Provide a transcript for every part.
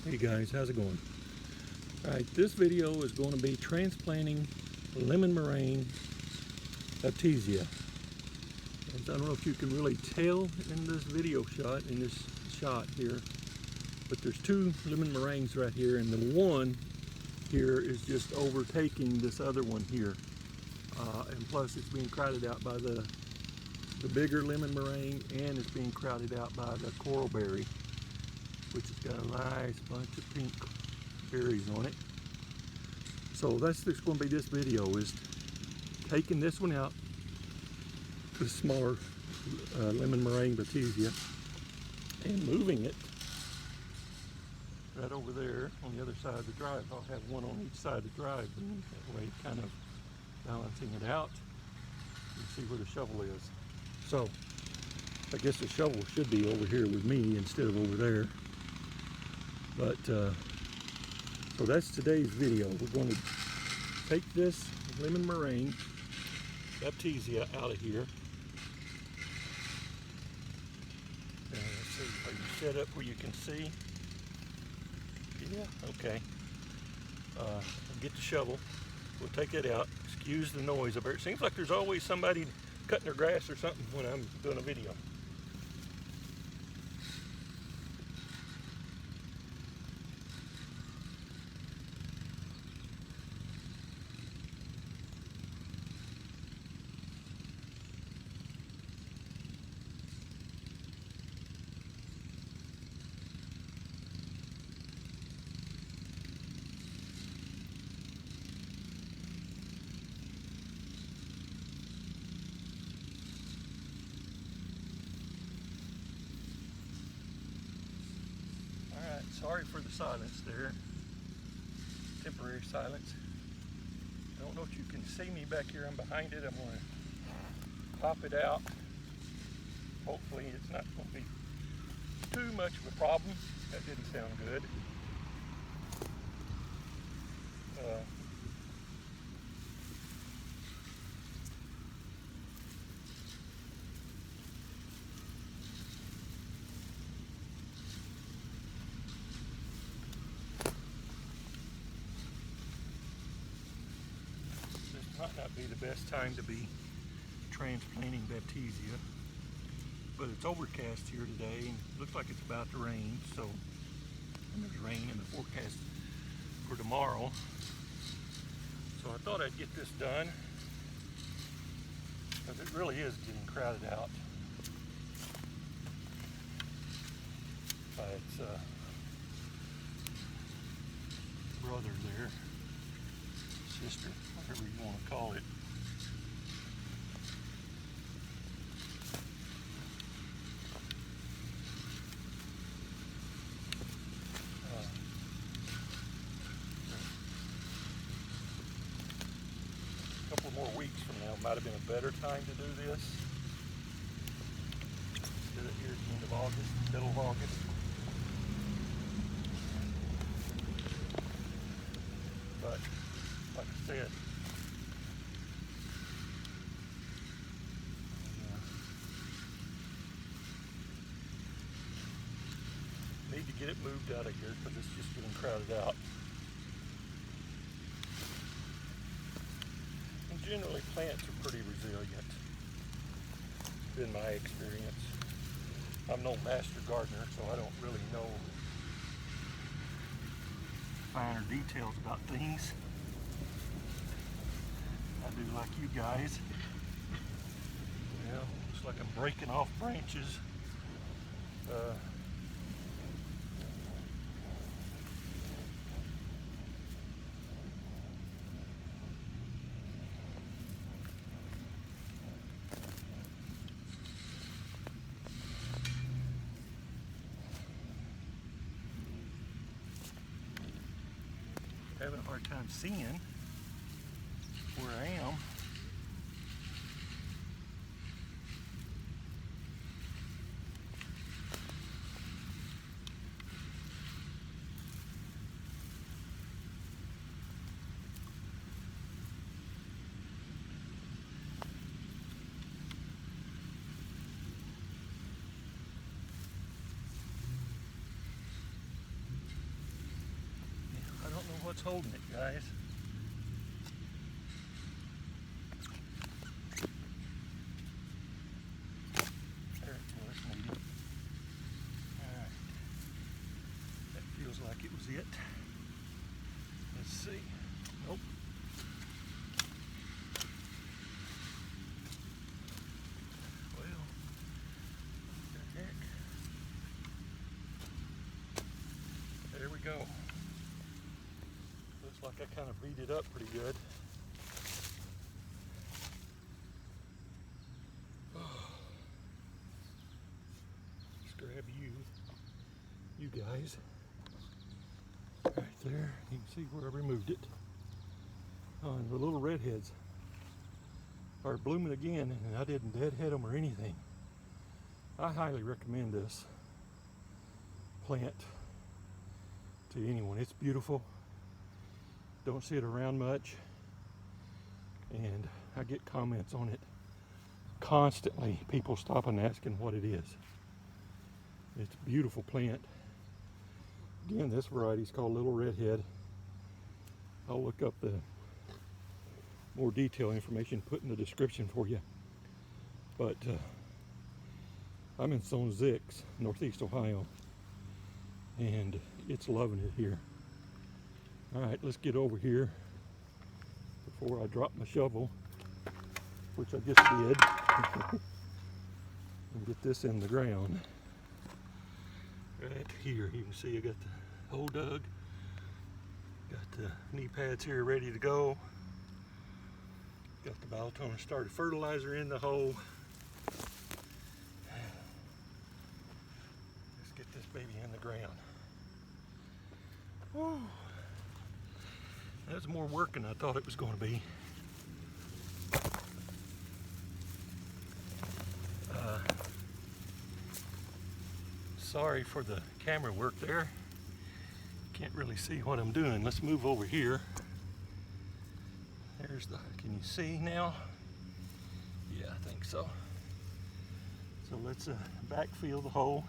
Hey guys, how's it going? Alright, this video is going to be transplanting lemon meringue Baptisia. I don't know if you can really tell in this video shot, in this shot here, but there's two lemon meringues right here, and the one here is just overtaking this other one here. And plus it's being crowded out by the bigger lemon meringue, and it's being crowded out by the coral berry, which has got a nice bunch of pink berries on it. So that's just going to be this video, is taking this one out, the smaller lemon meringue Baptisia, and moving it right over there on the other side of the drive. I'll have one on each side of the drive, and that way kind of balancing it out. You see where the shovel is. So I guess the shovel should be over here with me instead of over there. But so that's today's video. We're going to take this lemon meringue Baptisia out of here. Let's see, are you set up where you can see? Yeah, okay. I'll get the shovel. We'll take it out. Excuse the noise over it. Seems like there's always somebody cutting their grass or something when I'm doing a video. Sorry for the silence there. Temporary silence. I don't know if you can see me back here. I'm behind it. I'm going to pop it out. Hopefully it's not going to be too much of a problem. That didn't sound good. Might not be the best time to be transplanting Baptisia, but it's overcast here today and it looks like it's about to rain, so, and there's rain in the forecast for tomorrow. So I thought I'd get this done because it really is getting crowded out by its brother there. Sister, whatever you want to call it. A couple more weeks from now might have been a better time to do this. Did it here at the end of August, middle of August. But like I said, need to get it moved out of here because it's just getting crowded out. And generally plants are pretty resilient, in my experience. I'm no master gardener, so I don't really know finer details about things. I do like you guys. Well, looks like I'm breaking off branches. Having a hard time seeing where I am. what's holding it, guys. There it was, maybe. Alright. That feels like it was it. Let's see. Nope. Well, what the heck? There we go. Looks like I kind of beat it up pretty good. Just grab you guys. Right there, you can see where I removed it. And the little redheads are blooming again, and I didn't deadhead them or anything. I highly recommend this plant to anyone. It's beautiful. Don't see it around much, and I get comments on it constantly. People stop and asking what it is. It's a beautiful plant. Again, this variety is called Little Redhead. I'll look up the more detailed information put in the description for you. But I'm in Zone 6, Northeast Ohio, and it's loving it here. All right, let's get over here before I drop my shovel, which I just did, and get this in the ground. Right here, you can see I got the hole dug, got the knee pads here ready to go, got the Baltone started fertilizer in the hole. Let's get this baby in the ground. Whew. That's more work than I thought it was going to be. Sorry for the camera work there. Can't really see what I'm doing. Let's move over here. There's the, can you see now? Yeah, I think so. So let's backfill the hole.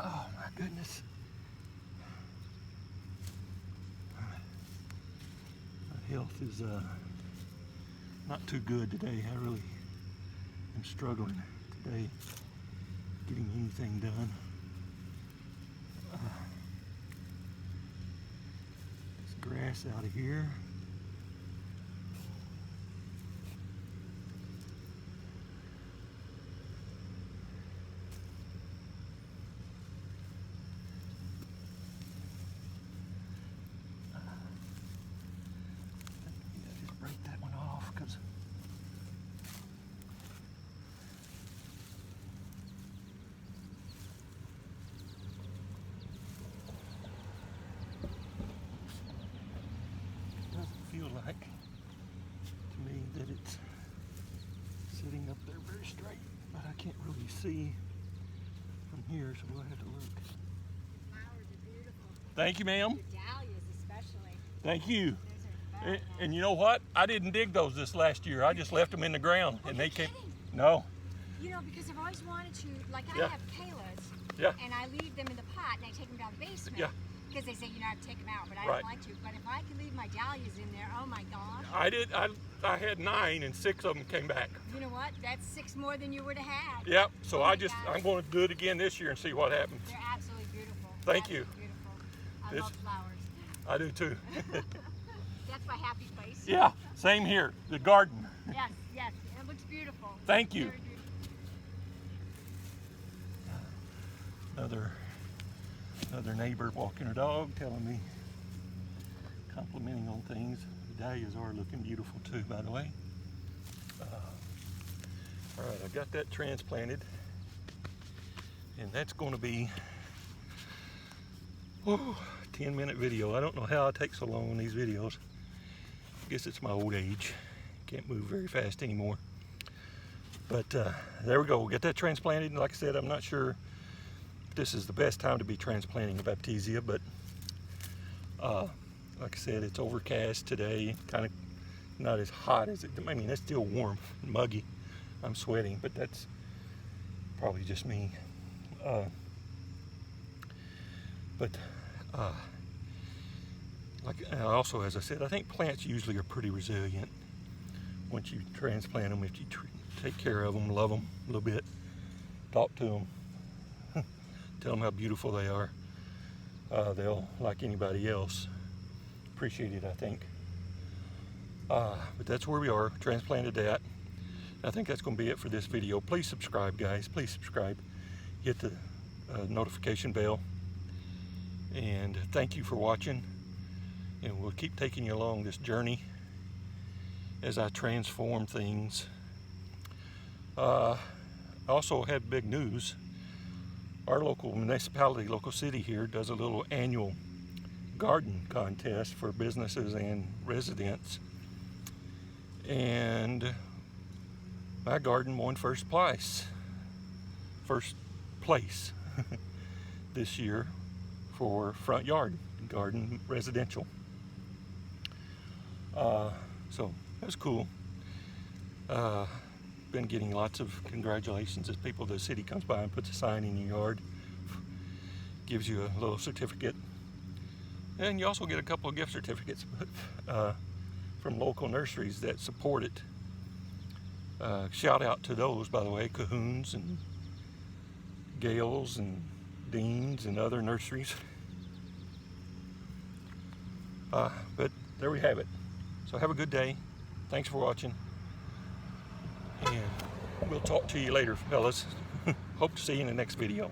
Oh my goodness. My health is not too good today. I really am struggling today getting anything done. This grass out of here. Break that one off because it doesn't feel like to me that it's sitting up there very straight, but I can't really see from here, so we'll have to look. Flowers are beautiful. Thank you, ma'am. Your dahlias especially. Thank you. Those are And you know what? I didn't dig those this last year. I just left them in the ground, and they came. No. You know, because I've always wanted to, like I Yeah. have Kayla's, Yeah. and I leave them in the pot, and I take them down the basement. Yeah. Because they say you know I have to take them out, but I Right. don't like to. But if I could leave my dahlias in there, oh my gosh. I did. I had 9, and 6 of them came back. You know what? That's 6 more than you would have had. Yep. So Oh I my just gosh. I'm going to do it again this year and see what happens. They're absolutely beautiful. Thank you. Absolutely beautiful. I This- love flowers. I do too. That's my happy place. Yeah. Same here. The garden. Yes, yes. It looks beautiful. Thank you. Very beautiful. Another neighbor walking her dog, telling me, complimenting on things. The dahlias are looking beautiful too, by the way. All right, I got that transplanted, and that's going to be 10-minute video. I don't know how I take so long on these videos. I guess it's my old age. Can't move very fast anymore. But there we go. We'll get that transplanted. And like I said, I'm not sure this is the best time to be transplanting a Baptisia, but like I said, it's overcast today, kind of not as hot as it, I mean, it's still warm and muggy, I'm sweating, but that's probably just me. Like also, as I said, I think plants usually are pretty resilient once you transplant them. If you take care of them, love them a little bit, talk to them, tell them how beautiful they are, they'll, like anybody else, appreciate it, I think. But that's where we are, transplanted that. I think that's going to be it for this video. Please subscribe, guys. Please subscribe. Hit the notification bell. And thank you for watching. And we'll keep taking you along this journey as I transform things. I also had big news. Our local municipality, local city here, does a little annual garden contest for businesses and residents. And my garden won first place this year for front yard garden residential. So that was cool. Been getting lots of congratulations as the city comes by and puts a sign in your yard, gives you a little certificate, and you also get a couple of gift certificates from local nurseries that support it. Shout out to those, by the way, Cahoons and Gales and Deans and other nurseries. But there we have it. So have a good day. Thanks for watching. And we'll talk to you later, fellas. Hope to see you in the next video.